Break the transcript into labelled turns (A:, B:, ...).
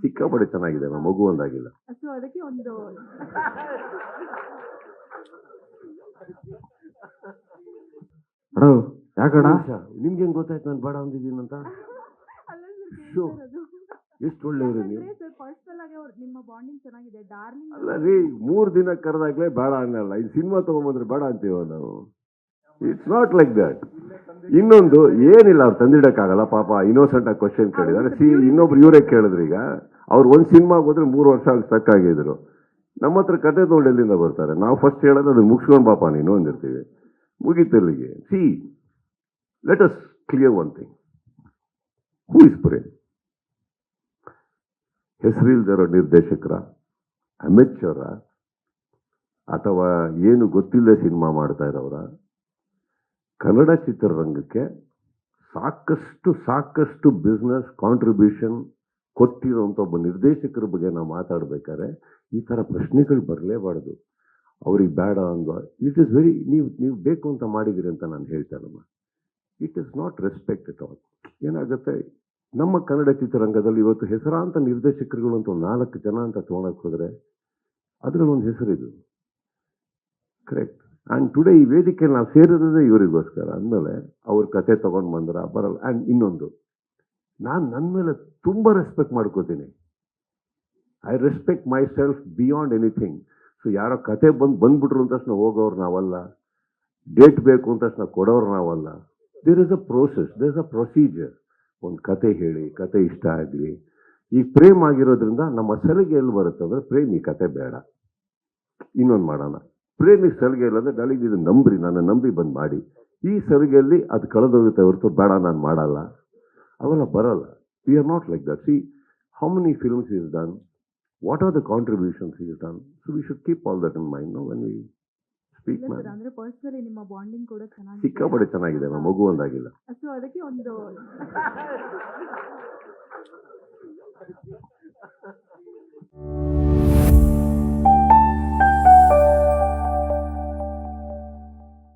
A: ಸಿಕ್ಕಾಪಟ್ಟೆ ಚೆನ್ನಾಗಿದೆ, ಮಗು ಒಂದಾಗಿಲ್ಲ.
B: ಸೊ ಅದಕ್ಕೆ ಒಂದು
A: ಅಣ್ಣ ಯಾಕಣ್ಣ ನಿಮ್ಗೆ ಹೆಂಗ್ ಗೊತ್ತಾಯ್ತು ನಾನು ಬೇಡ ಅಂದಿದ್ದೀನಿ ಅಂತ?
B: ಅಲ್ಲ
A: ಶೋ,
B: ಸರ್,
A: ಎಷ್ಟು ಒಳ್ಳೆಯವರು ನೀವು.
B: ಸರ್ ಪರ್ಸನಲ್ ಆಗಿ ನಿಮ್ಮ ಬಾಂಡಿಂಗ್ ಚೆನ್ನಾಗಿದೆ, ಡಾರ್ಲಿಂಗ್.
A: ಅಲ್ಲ ರೀ, 3 ದಿನ ಕರೆದಾಗ್ಲೇ ಬೇಡ ಅನ್ನಲ್ಲ. ಇನ್ನು ಸಿನಿಮಾ ತಗೊಂಬಂದ್ರೆ ಬೇಡ ಅಂತೀವ ನಾವು. It's not like that. ಇನ್ನೊಂದು ಏನಿಲ್ಲ, ಅವ್ರು ತಂದಿಡಕ್ಕಾಗಲ್ಲ ಪಾಪ. ಇನ್ನೋಸೆಂಟ್ ಆಗಿ ಕ್ವಶನ್ ಕೇಳಿದಾರೆ. ಇನ್ನೊಬ್ರು ಇವರೇ ಕೇಳಿದ್ರು. ಈಗ ಅವ್ರು ಒಂದು ಸಿನಿಮಾಗೆ ಹೋದ್ರೆ 3 ವರ್ಷ ಅಲ್ಲಿ ಸ್ಟಕ್ ಆಗಿದ್ರು. ನಮ್ಮ ಹತ್ರ ಕತೆ ತೊಗೊಂಡು ಎಲ್ಲಿಂದ ಬರ್ತಾರೆ? ನಾವು ಫಸ್ಟ್ ಹೇಳೋದು ಅದನ್ನ ಮುಗಿಸ್ಕೊಂಡು ಪಾಪ ನೀನು ಅಂದಿರ್ತೀವಿ. ಮುಗೀತಿಲ್ಲಿಗೆ. See, let us clear one thing. Who is Prem? ಹೆಸರಿಲ್ದಿರೋ ನಿರ್ದೇಶಕರ, ಅಮೆಚರ, ಅಥವಾ ಏನು ಗೊತ್ತಿಲ್ಲದೆ ಸಿನಿಮಾ ಮಾಡ್ತಾ ಇರೋರ? ಕನ್ನಡ ಚಿತ್ರರಂಗಕ್ಕೆ ಸಾಕಷ್ಟು ಬಿಸ್ನೆಸ್ ಕಾಂಟ್ರಿಬ್ಯೂಷನ್ ಕೊಟ್ಟಿರೋಂಥ ಒಬ್ಬ ನಿರ್ದೇಶಕರ ಬಗ್ಗೆ ನಾವು ಮಾತಾಡ್ಬೇಕಾದ್ರೆ ಈ ಥರ ಪ್ರಶ್ನೆಗಳು ಬರಲೇಬಾರ್ದು. ಅವ್ರಿಗೆ ಬೇಡ ಅಂದ ಇಟ್ ಇಸ್ ವೆರಿ, ನೀವು ಬೇಕು ಅಂತ ಮಾಡಿದಿರಿ ಅಂತ ನಾನು ಹೇಳ್ತೇನಮ್ಮ. It is not respect at all. ಏನಾಗುತ್ತೆ, ನಮ್ಮ ಕನ್ನಡ ಚಿತ್ರರಂಗದಲ್ಲಿ ಇವತ್ತು ಹೆಸರಾಂತ ನಿರ್ದೇಶಕರುಗಳು ಅಂತ 4 ಜನ ಅಂತ ತೊಗೊಳಕ್ಕೆ ಹೋದರೆ ಅದ್ರಲ್ಲಿ ಒಂದು ಹೆಸರಿದು. ಕರೆಕ್ಟ್. ಆ್ಯಂಡ್ ಟುಡೇ ಈ ವೇದಿಕೆಯಲ್ಲಿ ನಾವು ಸೇರಿರೋದೇ ಇವರಿಗೋಸ್ಕರ ಅಂದಮೇಲೆ ಅವ್ರ ಕತೆ ತೊಗೊಂಡು ಬಂದ್ರೆ ಬರಲ್ಲ. ಆ್ಯಂಡ್ ಇನ್ನೊಂದು, ನಾನು ನನ್ನ ಮೇಲೆ ತುಂಬ ರೆಸ್ಪೆಕ್ಟ್ ಮಾಡ್ಕೋತೀನಿ. I respect my self beyond anything. So ಯಾರೋ ಕತೆ ಬಂದ್ಬಿಟ್ರು ಅಂತ ತಕ್ಷಣ ಹೋಗೋರು ನಾವಲ್ಲ. ಡೇಟ್ ಬೇಕು ಅಂತ ತಕ್ಷಣ ಕೊಡೋರು ನಾವಲ್ಲ. There is a process, there is a procedure. ಒಂದು ಕತೆ ಹೇಳಿ, ಕತೆ ಇಷ್ಟ ಆಗಲಿ. ಈಗ ಪ್ರೇಮ್ ಆಗಿರೋದ್ರಿಂದ ನಮ್ಮ ಸಲಿಗೆ ಎಲ್ಲಿ ಬರುತ್ತೆ ಅಂದರೆ, ಪ್ರೇಮ್ ಈ ಕತೆ ಬೇಡ, ಇನ್ನೊಂದು ಮಾಡೋಣ. ಪ್ರೇಮಿಗೆ ಸಲಿಗೆ ಇಲ್ಲಂದ್ರೆ ನನಗೆ ಇದು ನಂಬ್ರಿ, ನನ್ನ ನಂಬಿ ಬಂದು ಮಾಡಿ. ಈ ಸಲಿಗೆಯಲ್ಲಿ ಅದು ಕಳೆದೋಗುತ್ತೆ ಹೊರತು ಬೇಡ ನಾನು ಮಾಡಲ್ಲ, ಅವೆಲ್ಲ ಬರಲ್ಲ. We are not like that. See how many films is done, what are the contributions is done. So we should keep all that in mind no when we speak.
B: ಅಂದ್ರೆ ಪರ್ಸನಲಿ ನಿಮ್ಮ ಬಾಂಡಿಂಗ್ ಕೂಡ ಚೆನ್ನಾಗಿದೆ,
A: ಸಿಕ್ಕಾಪಟ್ಟೆ ಚೆನ್ನಾಗಿದೆ, ಮಗು ಒಂದಾಗಿಲ್ಲ.
B: So ಅದಕ್ಕೆ ಒಂದು